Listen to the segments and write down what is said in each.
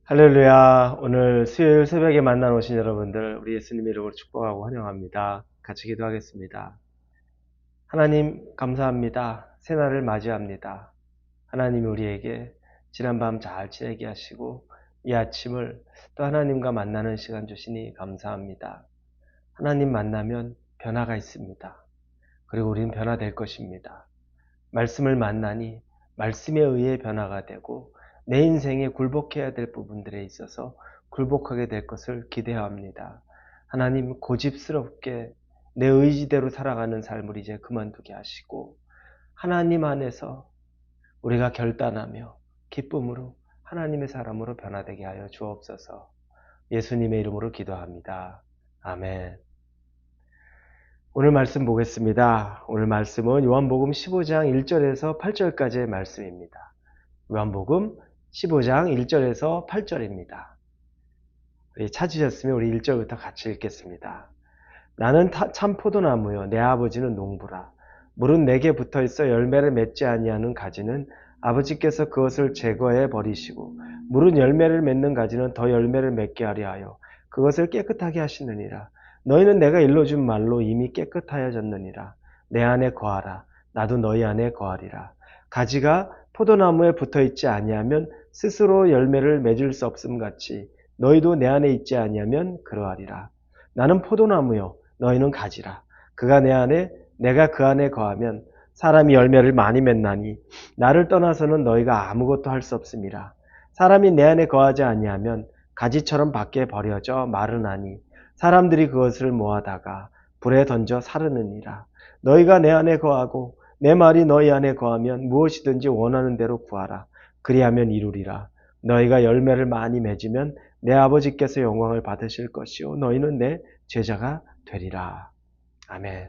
할렐루야. 오늘 수요일 새벽에 만나 오신 여러분들, 우리 예수님 이름으로 축복하고 환영합니다. 같이 기도하겠습니다. 하나님, 감사합니다. 새날을 맞이합니다. 하나님이 우리에게 지난밤 잘 지내게 하시고, 이 아침을 또 하나님과 만나는 시간 주시니 감사합니다. 하나님 만나면 변화가 있습니다. 그리고 우리는 변화될 것입니다. 말씀을 만나니 말씀에 의해 변화가 되고 내 인생에 굴복해야 될 부분들에 있어서 굴복하게 될 것을 기대합니다. 하나님 고집스럽게 내 의지대로 살아가는 삶을 이제 그만두게 하시고 하나님 안에서 우리가 결단하며 기쁨으로 하나님의 사람으로 변화되게 하여 주옵소서. 예수님의 이름으로 기도합니다. 아멘. 오늘 말씀 보겠습니다. 오늘 말씀은 요한복음 15장 1절에서 8절까지의 말씀입니다. 요한복음 15장 1절에서 8절입니다. 찾으셨으면 우리 1절부터 같이 읽겠습니다. 나는 참 포도나무요 내 아버지는 농부라. 물은 내게 붙어있어 열매를 맺지 아니하는 가지는 아버지께서 그것을 제거해 버리시고 물은 열매를 맺는 가지는 더 열매를 맺게 하려 하여 그것을 깨끗하게 하시느니라. 너희는 내가 일러준 말로 이미 깨끗하여졌느니라. 내 안에 거하라. 나도 너희 안에 거하리라. 가지가 포도나무에 붙어있지 아니하면 스스로 열매를 맺을 수 없음 같이 너희도 내 안에 있지 아니하면 그러하리라. 나는 포도나무요 너희는 가지라. 그가 내 안에 내가 그 안에 거하면 사람이 열매를 많이 맺나니 나를 떠나서는 너희가 아무것도 할 수 없음이라. 사람이 내 안에 거하지 아니하면 가지처럼 밖에 버려져 마르나니 사람들이 그것을 모아다가 불에 던져 사르느니라. 너희가 내 안에 거하고 내 말이 너희 안에 거하면 무엇이든지 원하는 대로 구하라. 그리하면 이루리라. 너희가 열매를 많이 맺으면 내 아버지께서 영광을 받으실 것이요 너희는 내 제자가 되리라. 아멘.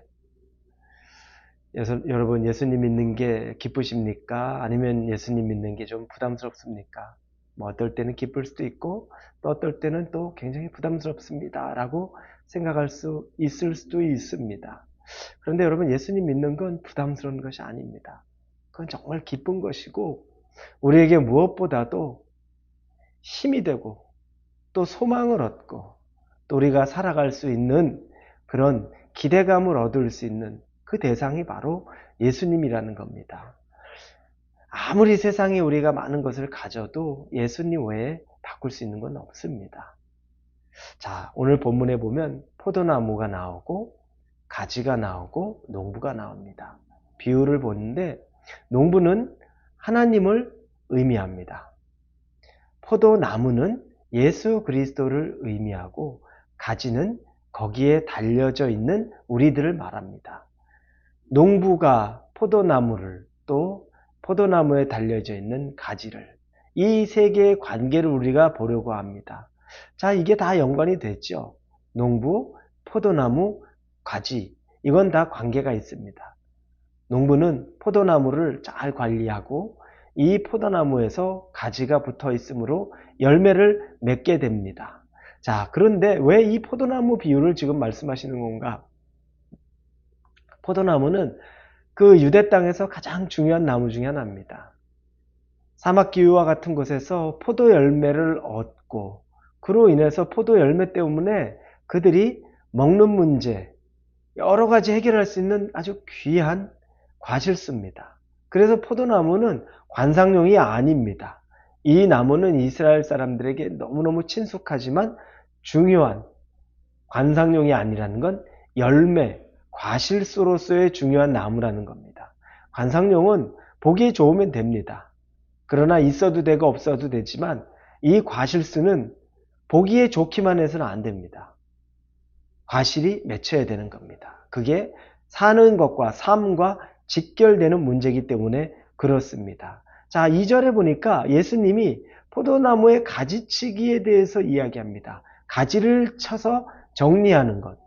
여러분 예수님 믿는 게 기쁘십니까? 아니면 예수님 믿는 게 좀 부담스럽습니까? 뭐 어떨 때는 기쁠 수도 있고 또 어떨 때는 또 굉장히 부담스럽습니다 라고 생각할 수 있을 수도 있습니다. 그런데 여러분 예수님 믿는 건 부담스러운 것이 아닙니다. 그건 정말 기쁜 것이고 우리에게 무엇보다도 힘이 되고 또 소망을 얻고 또 우리가 살아갈 수 있는 그런 기대감을 얻을 수 있는 그 대상이 바로 예수님이라는 겁니다. 아무리 세상에 우리가 많은 것을 가져도 예수님 외에 바꿀 수 있는 건 없습니다. 자, 오늘 본문에 보면 포도나무가 나오고 가지가 나오고 농부가 나옵니다. 비유를 보는데 농부는 하나님을 의미합니다. 포도나무는 예수 그리스도를 의미하고 가지는 거기에 달려져 있는 우리들을 말합니다. 농부가 포도나무를 또 포도나무에 달려져 있는 가지를 이 세 개의 관계를 우리가 보려고 합니다. 자, 이게 다 연관이 됐죠. 농부, 포도나무, 가지 이건 다 관계가 있습니다. 농부는 포도나무를 잘 관리하고 이 포도나무에서 가지가 붙어 있으므로 열매를 맺게 됩니다. 자, 그런데 왜 이 포도나무 비유를 지금 말씀하시는 건가? 포도나무는 그 유대 땅에서 가장 중요한 나무 중에 하나입니다. 사막 기후와 같은 곳에서 포도 열매를 얻고 그로 인해서 포도 열매 때문에 그들이 먹는 문제, 여러 가지 해결할 수 있는 아주 귀한 과실수입니다. 그래서 포도나무는 관상용이 아닙니다. 이 나무는 이스라엘 사람들에게 너무너무 친숙하지만 중요한 관상용이 아니라는 건 열매, 과실수로서의 중요한 나무라는 겁니다. 관상용은 보기 좋으면 됩니다. 그러나 있어도 되고 없어도 되지만 이 과실수는 보기에 좋기만 해서는 안 됩니다. 과실이 맺혀야 되는 겁니다. 그게 사는 것과 삶과 직결되는 문제이기 때문에 그렇습니다. 자, 2절에 보니까 예수님이 포도나무의 가지치기에 대해서 이야기합니다. 가지를 쳐서 정리하는 것.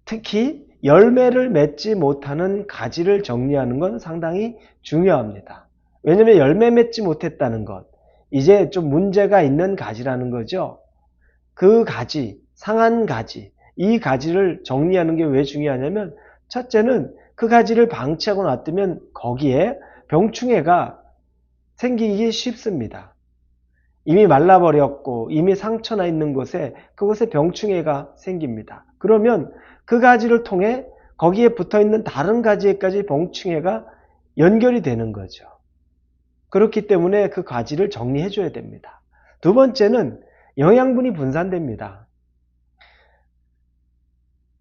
특히 열매를 맺지 못하는 가지를 정리하는 건 상당히 중요합니다. 왜냐하면 열매 맺지 못했다는 것. 이제 좀 문제가 있는 가지라는 거죠. 그 가지, 상한 가지, 이 가지를 정리하는 게 왜 중요하냐면 첫째는 그 가지를 방치하고 놔두면 거기에 병충해가 생기기 쉽습니다. 이미 말라버렸고 이미 상처나 있는 곳에 그곳에 병충해가 생깁니다. 그러면 그 가지를 통해 거기에 붙어있는 다른 가지에까지 병충해가 연결이 되는 거죠. 그렇기 때문에 그 가지를 정리해 줘야 됩니다. 두 번째는 영양분이 분산됩니다.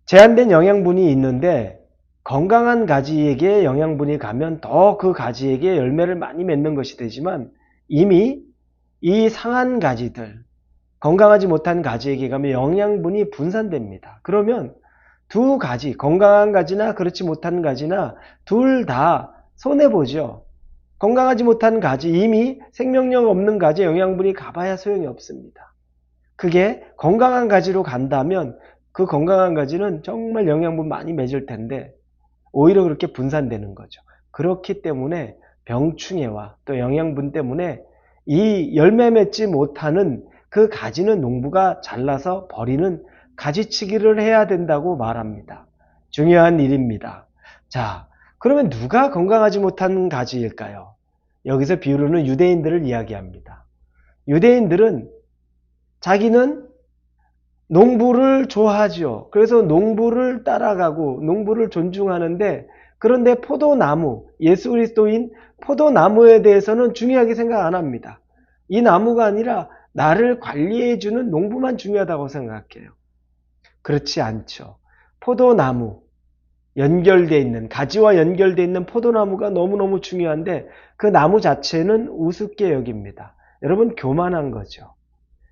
제한된 영양분이 있는데 건강한 가지에게 영양분이 가면 더 그 가지에게 열매를 많이 맺는 것이 되지만 이미 이 상한 가지들, 건강하지 못한 가지에게 가면 영양분이 분산됩니다. 그러면 두 가지, 건강한 가지나 그렇지 못한 가지나 둘 다 손해보죠. 건강하지 못한 가지, 이미 생명력 없는 가지에 영양분이 가봐야 소용이 없습니다. 그게 건강한 가지로 간다면 그 건강한 가지는 정말 영양분 많이 맺을 텐데 오히려 그렇게 분산되는 거죠. 그렇기 때문에 병충해와 또 영양분 때문에 이 열매 맺지 못하는 그 가지는 농부가 잘라서 버리는 가지치기를 해야 된다고 말합니다. 중요한 일입니다. 자, 그러면 누가 건강하지 못한 가지일까요? 여기서 비유로는 유대인들을 이야기합니다. 유대인들은 자기는 농부를 좋아하죠. 그래서 농부를 따라가고 농부를 존중하는데 그런데 포도나무, 예수 그리스도인 포도나무에 대해서는 중요하게 생각 안 합니다. 이 나무가 아니라 나를 관리해주는 농부만 중요하다고 생각해요. 그렇지 않죠. 포도나무, 연결되어 있는, 가지와 연결되어 있는 포도나무가 너무너무 중요한데 그 나무 자체는 우습게 여깁니다. 여러분, 교만한 거죠.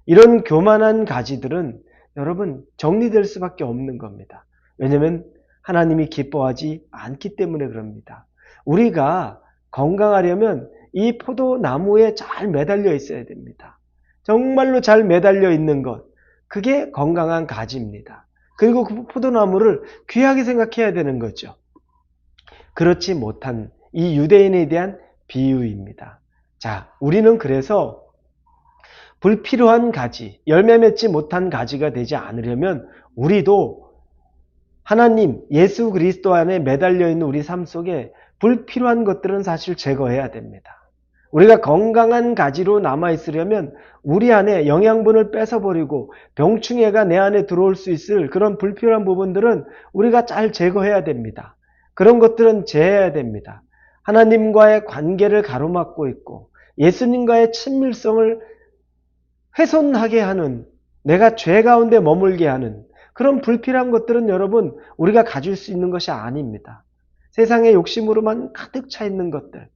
이런 교만한 가지들은 여러분 정리될 수밖에 없는 겁니다. 왜냐하면 하나님이 기뻐하지 않기 때문에 그럽니다. 우리가 건강하려면 이 포도나무에 잘 매달려 있어야 됩니다. 정말로 잘 매달려 있는 것, 그게 건강한 가지입니다. 그리고 그 포도나무를 귀하게 생각해야 되는 거죠. 그렇지 못한 이 유대인에 대한 비유입니다. 자, 우리는 그래서 불필요한 가지, 열매 맺지 못한 가지가 되지 않으려면 우리도 하나님, 예수 그리스도 안에 매달려 있는 우리 삶 속에 불필요한 것들은 사실 제거해야 됩니다. 우리가 건강한 가지로 남아있으려면 우리 안에 영양분을 뺏어버리고 병충해가 내 안에 들어올 수 있을 그런 불필요한 부분들은 우리가 잘 제거해야 됩니다. 그런 것들은 제해야 됩니다. 하나님과의 관계를 가로막고 있고 예수님과의 친밀성을 훼손하게 하는, 내가 죄 가운데 머물게 하는 그런 불필요한 것들은 여러분 우리가 가질 수 있는 것이 아닙니다. 세상의 욕심으로만 가득 차 있는 것들,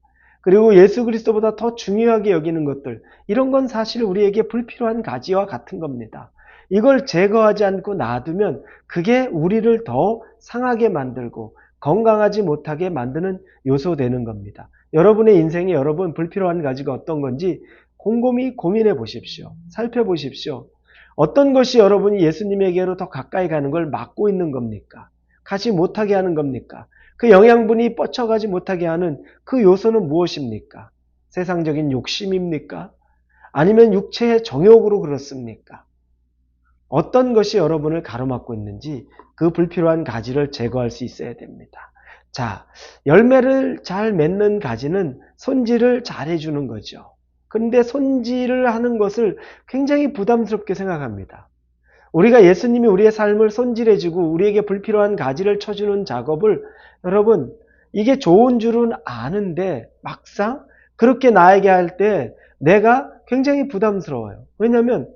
그리고 예수 그리스도보다 더 중요하게 여기는 것들, 이런 건 사실 우리에게 불필요한 가지와 같은 겁니다. 이걸 제거하지 않고 놔두면 그게 우리를 더 상하게 만들고 건강하지 못하게 만드는 요소 되는 겁니다. 여러분의 인생에 여러분 불필요한 가지가 어떤 건지 곰곰이 고민해 보십시오. 살펴보십시오. 어떤 것이 여러분이 예수님에게로 더 가까이 가는 걸 막고 있는 겁니까? 가지 못하게 하는 겁니까? 그 영양분이 뻗쳐가지 못하게 하는 그 요소는 무엇입니까? 세상적인 욕심입니까? 아니면 육체의 정욕으로 그렇습니까? 어떤 것이 여러분을 가로막고 있는지 그 불필요한 가지를 제거할 수 있어야 됩니다. 자, 열매를 잘 맺는 가지는 손질을 잘 해주는 거죠. 그런데 손질을 하는 것을 굉장히 부담스럽게 생각합니다. 우리가 예수님이 우리의 삶을 손질해주고 우리에게 불필요한 가지를 쳐주는 작업을 여러분 이게 좋은 줄은 아는데 막상 그렇게 나에게 할 때 내가 굉장히 부담스러워요. 왜냐하면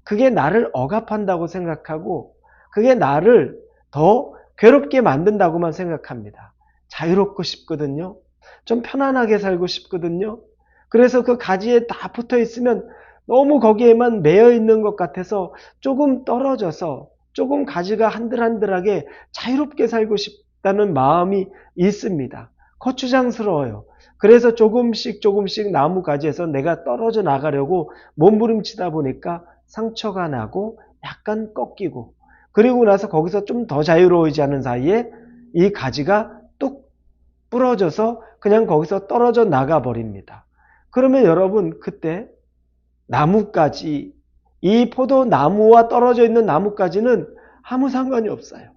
그게 나를 억압한다고 생각하고 그게 나를 더 괴롭게 만든다고만 생각합니다. 자유롭고 싶거든요. 좀 편안하게 살고 싶거든요. 그래서 그 가지에 다 붙어 있으면 너무 거기에만 매여 있는 것 같아서 조금 떨어져서 조금 가지가 한들한들하게 자유롭게 살고 싶다는 마음이 있습니다. 거추장스러워요. 그래서 조금씩 나무 가지에서 내가 떨어져 나가려고 몸부림치다 보니까 상처가 나고 약간 꺾이고 그리고 나서 거기서 좀 더 자유로워지지 않은 사이에 이 가지가 뚝 부러져서 그냥 거기서 떨어져 나가 버립니다. 그러면 여러분 그때 나뭇가지, 이 포도나무와 떨어져 있는 나뭇가지는 아무 상관이 없어요.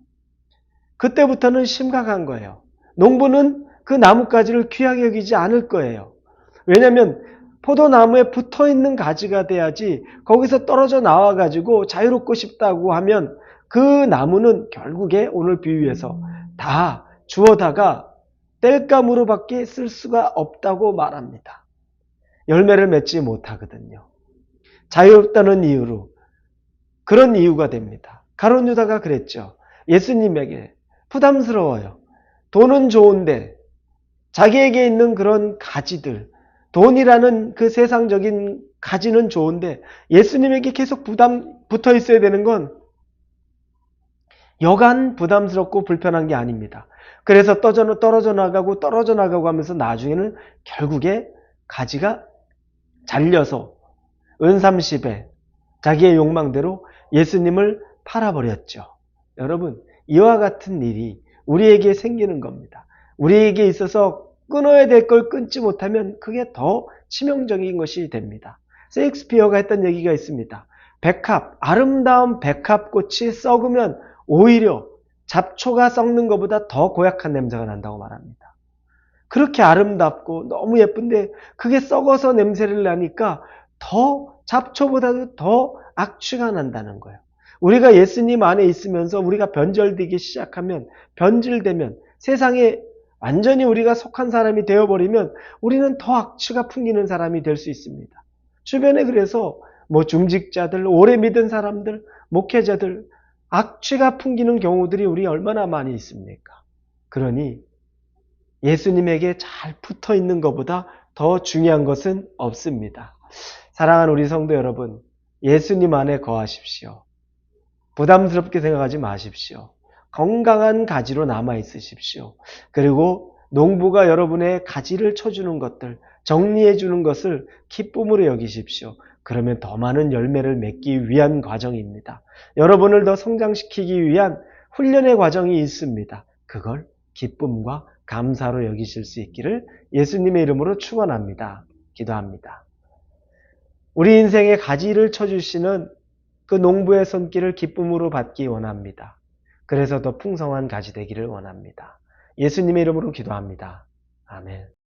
그때부터는 심각한 거예요. 농부는 그 나뭇가지를 귀하게 여기지 않을 거예요. 왜냐하면 포도나무에 붙어 있는 가지가 돼야지 거기서 떨어져 나와가지고 자유롭고 싶다고 하면 그 나무는 결국에 오늘 비유에서 다 주워다가 땔감으로밖에 쓸 수가 없다고 말합니다. 열매를 맺지 못하거든요. 자유롭다는 이유로 그런 이유가 됩니다. 가룟 유다가 그랬죠. 예수님에게 부담스러워요. 돈은 좋은데 자기에게 있는 그런 가지들, 돈이라는 그 세상적인 가지는 좋은데 예수님에게 계속 붙어 있어야 되는 건 여간 부담스럽고 불편한 게 아닙니다. 그래서 떨어져 나가고 하면서 나중에는 결국에 가지가 잘려서 은삼십에 자기의 욕망대로 예수님을 팔아버렸죠. 여러분, 이와 같은 일이 우리에게 생기는 겁니다. 우리에게 있어서 끊어야 될 걸 끊지 못하면 그게 더 치명적인 것이 됩니다. 셰익스피어가 했던 얘기가 있습니다. 아름다운 백합꽃이 썩으면 오히려 잡초가 썩는 것보다 더 고약한 냄새가 난다고 말합니다. 그렇게 아름답고 너무 예쁜데 그게 썩어서 냄새를 나니까 더 잡초보다도 더 악취가 난다는 거예요. 우리가 예수님 안에 있으면서 우리가 변절되기 시작하면, 변질되면, 세상에 완전히 우리가 속한 사람이 되어버리면 우리는 더 악취가 풍기는 사람이 될 수 있습니다. 주변에 그래서 중직자들, 오래 믿은 사람들, 목회자들 악취가 풍기는 경우들이 우리 얼마나 많이 있습니까? 그러니 예수님에게 잘 붙어 있는 것보다 더 중요한 것은 없습니다. 사랑하는 우리 성도 여러분, 예수님 안에 거하십시오. 부담스럽게 생각하지 마십시오. 건강한 가지로 남아 있으십시오. 그리고 농부가 여러분의 가지를 쳐주는 것들, 정리해 주는 것을 기쁨으로 여기십시오. 그러면 더 많은 열매를 맺기 위한 과정입니다. 여러분을 더 성장시키기 위한 훈련의 과정이 있습니다. 그걸 기쁨과 감사로 여기실 수 있기를 예수님의 이름으로 축원합니다. 기도합니다. 우리 인생의 가지를 쳐주시는 그 농부의 손길을 기쁨으로 받기 원합니다. 그래서 더 풍성한 가지 되기를 원합니다. 예수님의 이름으로 기도합니다. 아멘.